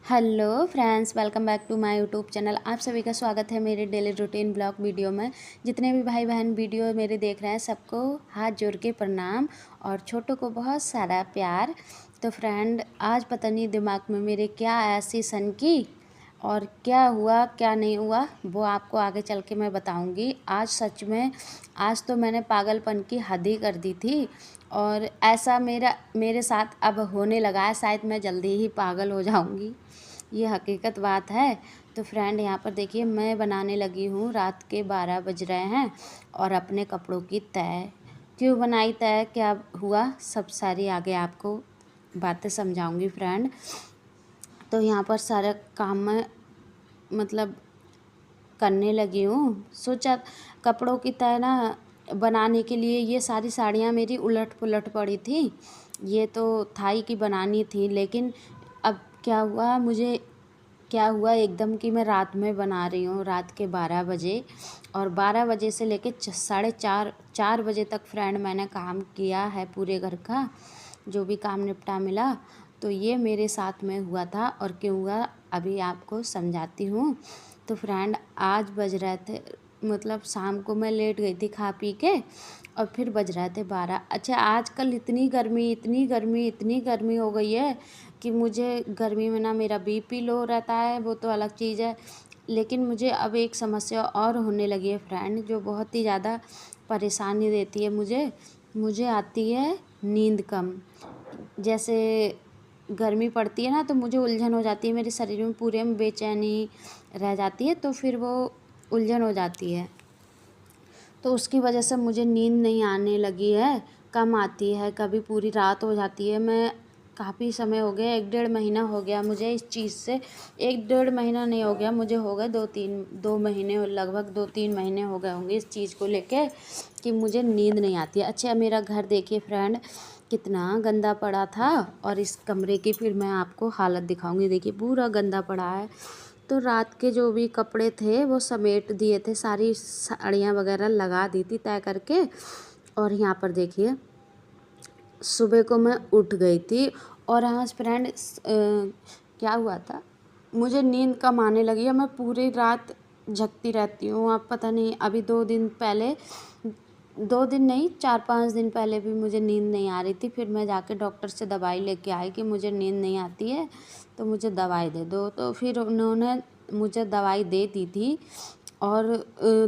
Hello friends, welcome back to my YouTube channel. आप सभी का स्वागत है मेरे डेली रूटीन ब्लॉग वीडियो में। जितने भी भाई बहन वीडियो मेरे देख रहे हैं सबको हाथ जोड़ के प्रणाम और छोटों को बहुत सारा प्यार। तो फ्रेंड, आज पता नहीं दिमाग में मेरे क्या ऐसी सनकी और क्या हुआ क्या नहीं हुआ वो आपको आगे चल के मैं बताऊंगी। आज सच में, आज तो मैंने पागलपन की हद ही कर दी थी और ऐसा मेरे साथ अब होने लगा है। शायद मैं जल्दी ही पागल हो जाऊंगी, ये हकीकत बात है। तो फ्रेंड, यहाँ पर देखिए मैं बनाने लगी हूँ। रात के 12 बज रहे हैं और अपने कपड़ों की तय। क्यों बनाई तय, क्या हुआ, सब सारी आगे आपको बातें समझाऊंगी फ्रेंड। तो यहाँ पर सारा काम मैं मतलब करने लगी हूँ। सोचा कपड़ों की तय ना बनाने के लिए, ये सारी साड़ियाँ मेरी उलट पुलट पड़ी थी। ये तो थाई की बनानी थी, लेकिन अब क्या हुआ एकदम कि मैं रात में बना रही हूँ, रात के 12 बजे। और 12 बजे से लेके 4:30 बजे तक फ्रेंड मैंने काम किया है पूरे घर का, जो भी काम निपटा मिला। तो ये मेरे साथ में हुआ था और क्यों हुआ अभी आपको समझाती हूँ। तो फ्रेंड, आज बज रहे थे, मतलब शाम को मैं लेट गई थी खा पी के और फिर बज रहे थे 12। अच्छा, आजकल इतनी गर्मी हो गई है कि मुझे गर्मी में ना मेरा बीपी लो रहता है, वो तो अलग चीज़ है। लेकिन मुझे अब एक समस्या और होने लगी है फ्रेंड, जो बहुत ही ज़्यादा परेशानी देती है मुझे आती है नींद कम। जैसे गर्मी पड़ती है ना, तो मुझे उलझन हो जाती है, मेरे शरीर में पूरे में बेचैनी रह जाती है, तो फिर वो उलझन हो जाती है। तो उसकी वजह से मुझे नींद नहीं आने लगी है, कम आती है, कभी पूरी रात हो जाती है। मैं काफ़ी समय हो गया, 1 डेढ़ महीना हो गया मुझे इस चीज़ से। 1 डेढ़ महीना नहीं हो गया, मुझे हो गए 2 महीने, लगभग 2-3 महीने हो गए होंगे इस चीज़ को लेके कि मुझे नींद नहीं आती है। अच्छा, मेरा घर देखिए फ्रेंड कितना गंदा पड़ा था, और इस कमरे की फिर मैं आपको हालत दिखाऊंगी। देखिए पूरा गंदा पड़ा है। तो रात के जो भी कपड़े थे वो समेट दिए थे, सारी साड़ियाँ वगैरह लगा दी थी तय करके। और यहाँ पर देखिए सुबह को मैं उठ गई थी। और हाँ फ्रेंड, क्या हुआ था, मुझे नींद कम आने लगी है। मैं पूरी रात जगती रहती हूँ। अब पता नहीं, अभी 2 दिन पहले, 2 दिन नहीं 4-5 दिन पहले भी मुझे नींद नहीं आ रही थी। फिर मैं जाके डॉक्टर से दवाई लेके आई कि मुझे नींद नहीं आती है, तो मुझे दवाई दे दो। तो फिर उन्होंने मुझे दवाई दे दी थी और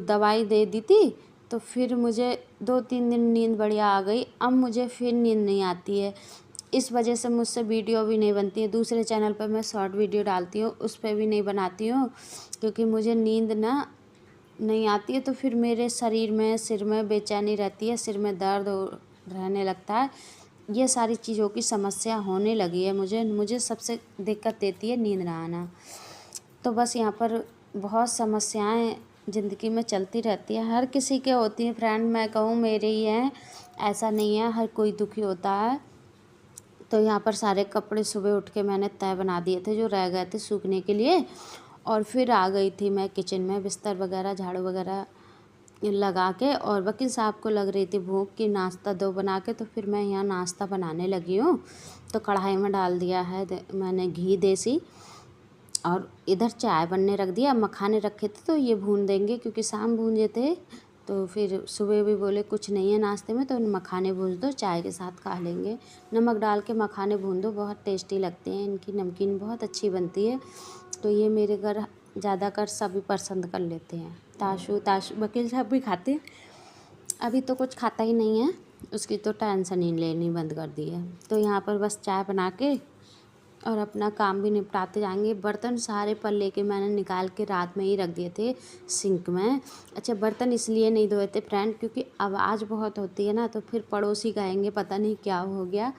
दवाई दे दी थी। तो फिर मुझे 2-3 दिन नींद बढ़िया आ गई। अब मुझे फिर नींद नहीं आती है। इस वजह से मुझसे वीडियो भी नहीं बनती है। दूसरे चैनल पर मैं शॉर्ट वीडियो डालती हूँ, उस पर भी नहीं बनाती हूँ, क्योंकि मुझे नींद ना नहीं आती है। तो फिर मेरे शरीर में, सिर में बेचैनी रहती है, सिर में दर्द रहने लगता है। ये सारी चीज़ों की समस्या होने लगी है मुझे सबसे दिक्कत देती है नींद ना आना। तो बस यहाँ पर बहुत समस्याएं ज़िंदगी में चलती रहती है, हर किसी के होती है फ्रेंड। मैं कहूँ मेरे ही हैं, ऐसा नहीं है, हर कोई दुखी होता है। तो यहाँ पर सारे कपड़े सुबह उठ के मैंने तय बना दिए थे जो रह गए थे सूखने के लिए। और फिर आ गई थी मैं किचन में, बिस्तर वगैरह झाड़ू वगैरह लगा के। और वकील साहब को लग रही थी भूख कि नाश्ता दो बना के, तो फिर मैं यहाँ नाश्ता बनाने लगी हूँ। तो कढ़ाई में डाल दिया है मैंने घी देसी, और इधर चाय बनने रख दिया। मखाने रखे थे तो ये भून देंगे, क्योंकि शाम भूंजे थे। तो फिर सुबह भी बोले कुछ नहीं है नाश्ते में, तो मखाने भून दो, चाय के साथ खा लेंगे। नमक डाल के मखाने भून दो, बहुत टेस्टी लगते हैं, इनकी नमकीन बहुत अच्छी बनती है। तो ये मेरे घर ज़्यादातर सभी पसंद कर लेते हैं। ताशु वकील साहब भी खाते हैं। अभी तो कुछ खाता ही नहीं है, उसकी तो टेंशन ही लेनी बंद कर दी है। तो यहाँ पर बस चाय बना के और अपना काम भी निपटाते जाएंगे। बर्तन सारे पल्ले के मैंने निकाल के रात में ही रख दिए थे सिंक में। अच्छा, बर्तन इसलिए नहीं धोए थे फ्रेंड, क्योंकि आवाज़ बहुत होती है ना, तो फिर पड़ोसी कहेंगे पता नहीं क्या हो गया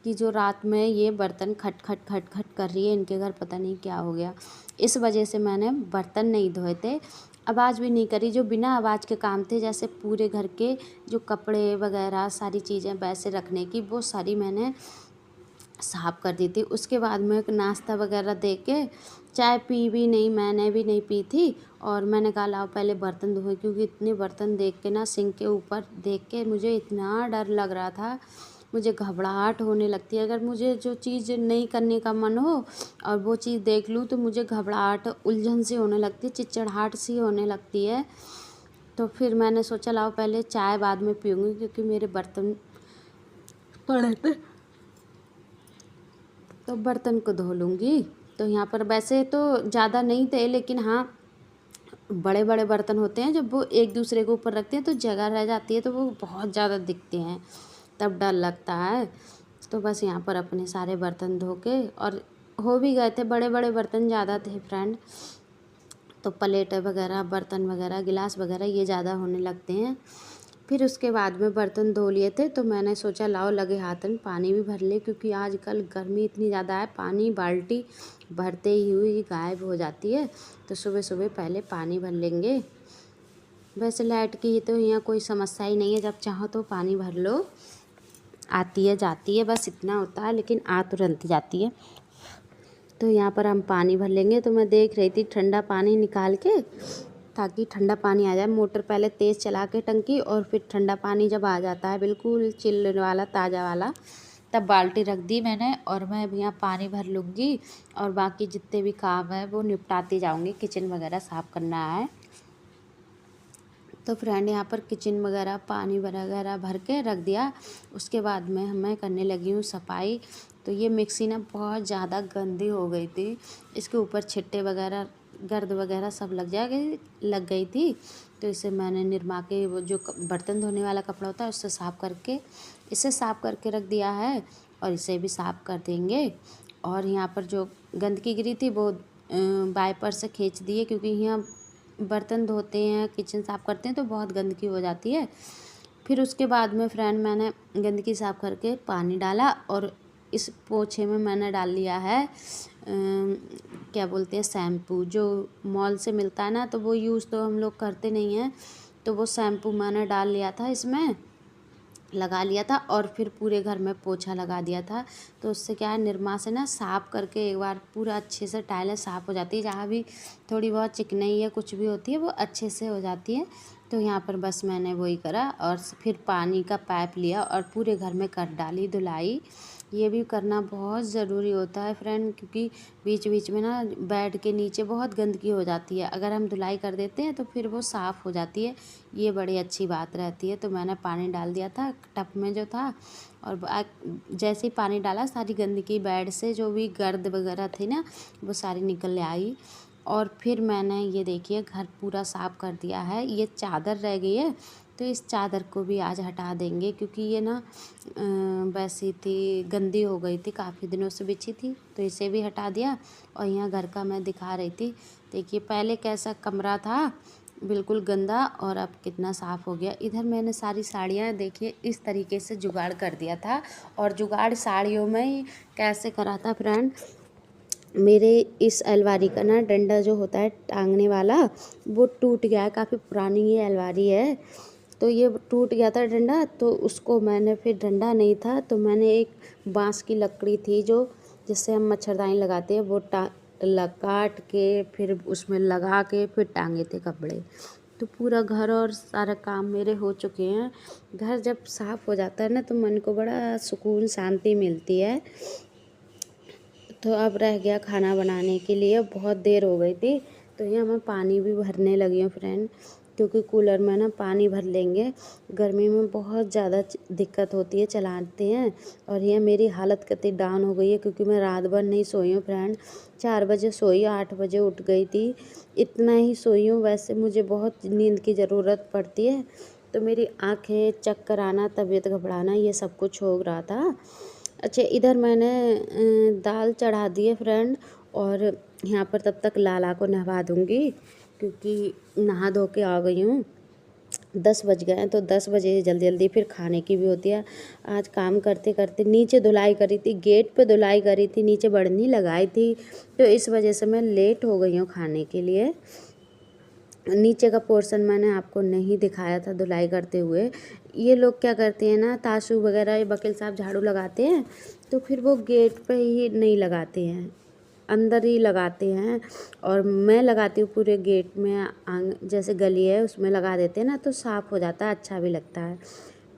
कि जो रात में ये बर्तन खट खट खट खट कर रही है, इनके घर पता नहीं क्या हो गया। इस वजह से मैंने बर्तन नहीं धोए थे, आवाज़ भी नहीं करी। जो बिना आवाज़ के काम थे, जैसे पूरे घर के जो कपड़े वगैरह सारी चीज़ें वैसे रखने की, वो सारी मैंने साफ़ कर दी थी। उसके बाद में नाश्ता वगैरह दे के, चाय पी भी नहीं, मैंने भी नहीं पी थी। और मैंने कहा लाओ पहले बर्तन धोए, क्योंकि इतने बर्तन देख के ना, सिंक के ऊपर देख के मुझे इतना डर लग रहा था मुझे घबराहट होने लगती है। अगर मुझे जो चीज़ नहीं करने का मन हो और वो चीज़ देख लूँ तो मुझे घबराहट, उलझन सी होने लगती है, चिड़चिड़ाहट सी होने लगती है। तो फिर मैंने सोचा लाओ पहले चाय बाद में पीऊँगी, क्योंकि मेरे बर्तन पड़े थे तो बर्तन को धो लूँगी। तो यहाँ पर वैसे तो ज़्यादा नहीं थे, लेकिन हाँ बड़े बड़े बर्तन होते हैं, जब वो एक दूसरे के ऊपर रखते हैं तो जगह रह जाती है, तो वो बहुत ज़्यादा दिखते हैं, तब डर लगता है। तो बस यहाँ पर अपने सारे बर्तन धो के, और हो भी गए थे, बड़े बड़े बर्तन ज़्यादा थे फ्रेंड, तो प्लेट वगैरह, बर्तन वगैरह, गिलास वगैरह ये ज़्यादा होने लगते हैं। फिर उसके बाद में बर्तन धो लिए थे, तो मैंने सोचा लाओ लगे हाथन पानी भी भर ले, क्योंकि आजकल गर्मी इतनी ज़्यादा है, पानी बाल्टी भरते ही हुई गायब हो जाती है। तो सुबह सुबह पहले पानी भर लेंगे। वैसे लाइट की तो यहाँ कोई समस्या ही नहीं है, जब चाहो तो पानी भर लो, आती है जाती है, बस इतना होता है, लेकिन आ तुरंत जाती है। तो यहाँ पर हम पानी भर लेंगे। तो मैं देख रही थी ठंडा पानी निकाल के, ताकि ठंडा पानी आ जाए। मोटर पहले तेज़ चला के टंकी, और फिर ठंडा पानी जब आ जाता है बिल्कुल चिल्ड वाला, ताज़ा वाला, तब बाल्टी रख दी मैंने, और मैं अब यहाँ पानी भर लूँगी और बाकी जितने भी काम है वो निपटाती जाऊँगी। किचन वगैरह साफ़ करना है। तो फ्रेंड यहाँ पर किचन वगैरह पानी वगैरह भर के रख दिया। उसके बाद में मैं करने लगी हूँ सफाई। तो ये मिक्सी ना बहुत ज़्यादा गंदी हो गई थी, इसके ऊपर छिट्टे वगैरह, गर्द वगैरह सब लग गई थी। तो इसे मैंने निरमा के वो जो बर्तन धोने वाला कपड़ा होता है उससे इसे साफ़ करके रख दिया है, और इसे भी साफ़ कर देंगे। और यहाँ पर जो गंदगी गिरी थी वो वाइपर से खींच दिए, क्योंकि यहाँ बर्तन धोते हैं, किचन साफ़ करते हैं तो बहुत गंदगी हो जाती है। फिर उसके बाद में फ्रेंड मैंने गंदगी साफ़ करके पानी डाला, और इस पोछे में मैंने डाल लिया है क्या बोलते हैं, शैम्पू, जो मॉल से मिलता है ना, तो वो यूज़ तो हम लोग करते नहीं हैं। तो वो शैम्पू मैंने डाल लिया था, इसमें लगा लिया था, और फिर पूरे घर में पोछा लगा दिया था। तो उससे क्या है, निरमा से ना साफ़ करके एक बार पूरा अच्छे से टाइलें साफ़ हो जाती है, जहाँ भी थोड़ी बहुत चिकनाई या कुछ भी होती है वो अच्छे से हो जाती है। तो यहाँ पर बस मैंने वही करा, और फिर पानी का पाइप लिया और पूरे घर में कर डाली धुलाई। ये भी करना बहुत ज़रूरी होता है फ्रेंड, क्योंकि बीच बीच में ना बेड के नीचे बहुत गंदगी हो जाती है, अगर हम धुलाई कर देते हैं तो फिर वो साफ़ हो जाती है, ये बड़ी अच्छी बात रहती है। तो मैंने पानी डाल दिया था टब में जो था, और जैसे ही पानी डाला सारी गंदगी बेड से जो भी गर्द वगैरह थी ना वो सारी निकल आई। और फिर मैंने ये देखिए घर पूरा साफ़ कर दिया है। ये चादर रह गई है, तो इस चादर को भी आज हटा देंगे, क्योंकि ये ना वैसी थी, गंदी हो गई थी, काफ़ी दिनों से बिछी थी, तो इसे भी हटा दिया। और यहाँ घर का मैं दिखा रही थी, देखिए पहले कैसा कमरा था, बिल्कुल गंदा, और अब कितना साफ़ हो गया। इधर मैंने सारी साड़ियाँ देखिए इस तरीके से जुगाड़ कर दिया था, और जुगाड़ साड़ियों में ही कैसे करा था फ्रेंड, मेरे इस अलमारी का ना डंडा जो होता है टांगने वाला वो टूट गया है, काफ़ी पुरानी ये अलमारी है, तो ये टूट गया था डंडा। तो उसको मैंने, फिर डंडा नहीं था तो मैंने एक बांस की लकड़ी थी जो जिससे हम मच्छरदानी लगाते हैं, वो काट के फिर उसमें लगा के फिर टांगे थे कपड़े। तो पूरा घर और सारा काम मेरे हो चुके हैं। घर जब साफ़ हो जाता है ना तो मन को बड़ा सुकून, शांति मिलती है। तो अब रह गया खाना बनाने के लिए, बहुत देर हो गई थी। तो यहाँ मैं पानी भी भरने लगी हूँ फ्रेंड, क्योंकि कूलर में ना पानी भर लेंगे, गर्मी में बहुत ज़्यादा दिक्कत होती है, चलाते हैं। और ये मेरी हालत कितनी डाउन हो गई है, क्योंकि मैं रात भर नहीं सोई हूँ फ्रेंड, 4 बजे सोई, 8 बजे उठ गई थी, इतना ही सोई हूँ। वैसे मुझे बहुत नींद की ज़रूरत पड़ती है, तो मेरी आँखें, चक्कर आना, तबीयत घबराना, ये सब कुछ हो रहा था। अच्छा, इधर मैंने दाल चढ़ा दी है फ्रेंड, और यहाँ पर तब तक लाला को नहवा दूँगी, क्योंकि नहा धो के आ गई हूँ। 10 बज गए हैं, तो 10 बजे जल्दी जल्दी फिर खाने की भी होती है। आज काम करते करते नीचे धुलाई करी थी, गेट पे धुलाई करी थी, नीचे बढ़नी लगाई थी, तो इस वजह से मैं लेट हो गई हूँ खाने के लिए। नीचे का पोर्शन मैंने आपको नहीं दिखाया था धुलाई करते हुए। ये लोग क्या करते हैं ना, ताशू वगैरह, ये वकील साहब झाड़ू लगाते हैं तो फिर वो गेट पे ही नहीं लगाते हैं, अंदर ही लगाते हैं। और मैं लगाती हूँ पूरे गेट में, जैसे गली है उसमें लगा देते हैं ना, तो साफ़ हो जाता है, अच्छा भी लगता है।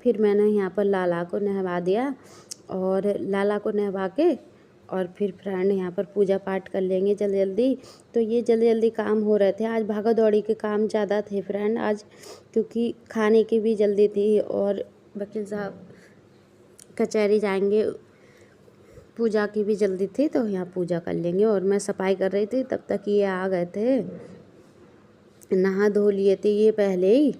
फिर मैंने यहाँ पर लाला को नहवा दिया और लाला को नहवा के और फिर फ्रेंड यहाँ पर पूजा पाठ कर लेंगे जल्दी जल्दी। तो ये जल्दी जल्दी काम हो रहे थे, आज भागा दौड़ी के काम ज़्यादा थे फ्रेंड आज, क्योंकि खाने की भी जल्दी थी और वकील साहब कचहरी जाएंगे, पूजा की भी जल्दी थी, तो यहाँ पूजा कर लेंगे। और मैं सफाई कर रही थी तब तक ये आ गए थे, नहा धो लिए थे ये पहले ही।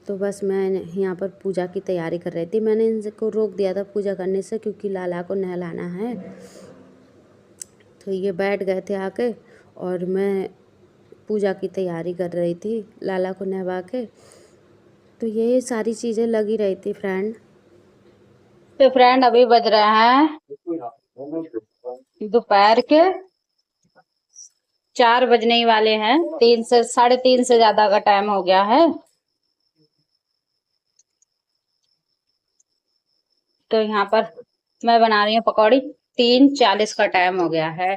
तो बस मैं यहाँ पर पूजा की तैयारी कर रही थी। मैंने इनको रोक दिया था पूजा करने से क्योंकि लाला को नहलाना है। तो ये बैठ गए थे आके और मैं पूजा की तैयारी कर रही थी लाला को नहवा के। तो ये सारी चीज़ें लगी रही थी फ्रेंड। तो फ्रेंड अभी बज रहे हैं दोपहर के 4 बजने ही वाले हैं, 3 से 3:30 से ज्यादा का टाइम हो गया है। तो यहाँ पर मैं बना रही हूँ पकौड़ी, 3:40 का टाइम हो गया है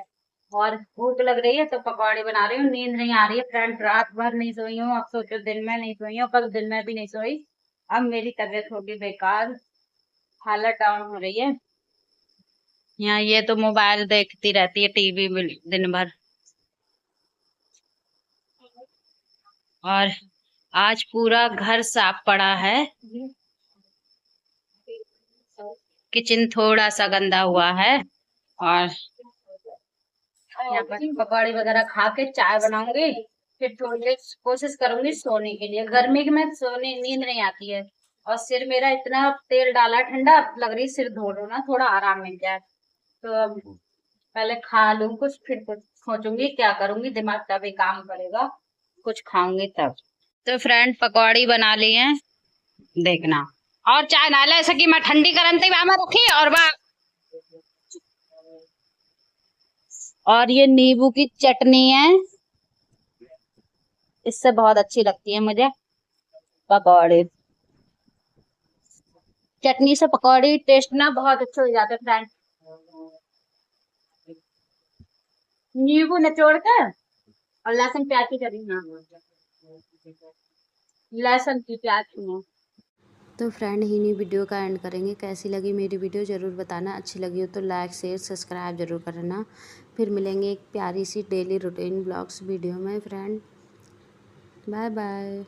और भूख लग रही है तो पकौड़ी बना रही हूँ। नींद नहीं आ रही है फ्रेंड, रात भर नहीं सोई हूँ। अब सोचो दिन में नहीं सोई हूँ, कल दिन में भी नहीं सोई। अब मेरी तबीयत होगी बेकार, हालत डाउन हो रही है। यहाँ ये तो मोबाइल देखती रहती है, टीवी में दिन भर। और आज पूरा घर साफ पड़ा है, किचन थोड़ा सा गंदा हुआ है। और यहाँ पर पकौड़ी वगैरह खा के चाय बनाऊंगी, फिर थोड़ी देर कोशिश करूंगी सोने के लिए। गर्मी में सोने नींद नहीं आती है और सिर मेरा इतना तेल डाला ठंडा लग रही, सिर धो लो ना थोड़ा आराम मिल जाए। तो अब पहले खा लूं कुछ, फिर कुछ सोचूंगी क्या करूंगी, दिमाग तभी काम करेगा, कुछ खाऊंगी तब। तो फ्रेंड पकौड़ी बना ली है, देखना। और चाय ना ले सकी मैं ठंडी करनती में रखी और ये नींबू की चटनी है, इससे बहुत अच्छी लगती है मुझे पकौड़ी। चटनी से पकौड़ी टेस्ट ना बहुत अच्छे हो जाते फ्रेंड। नींबू निचोड़ के और लहसुन प्याज की चटनी, लहसुन की प्याज की। तो फ्रेंड इन्हीं वीडियो का एंड करेंगे। कैसी लगी मेरी वीडियो ज़रूर बताना, अच्छी लगी हो तो लाइक शेयर सब्सक्राइब जरूर करना। फिर मिलेंगे एक प्यारी सी डेली रूटीन ब्लॉग्स वीडियो में फ्रेंड। Bye bye.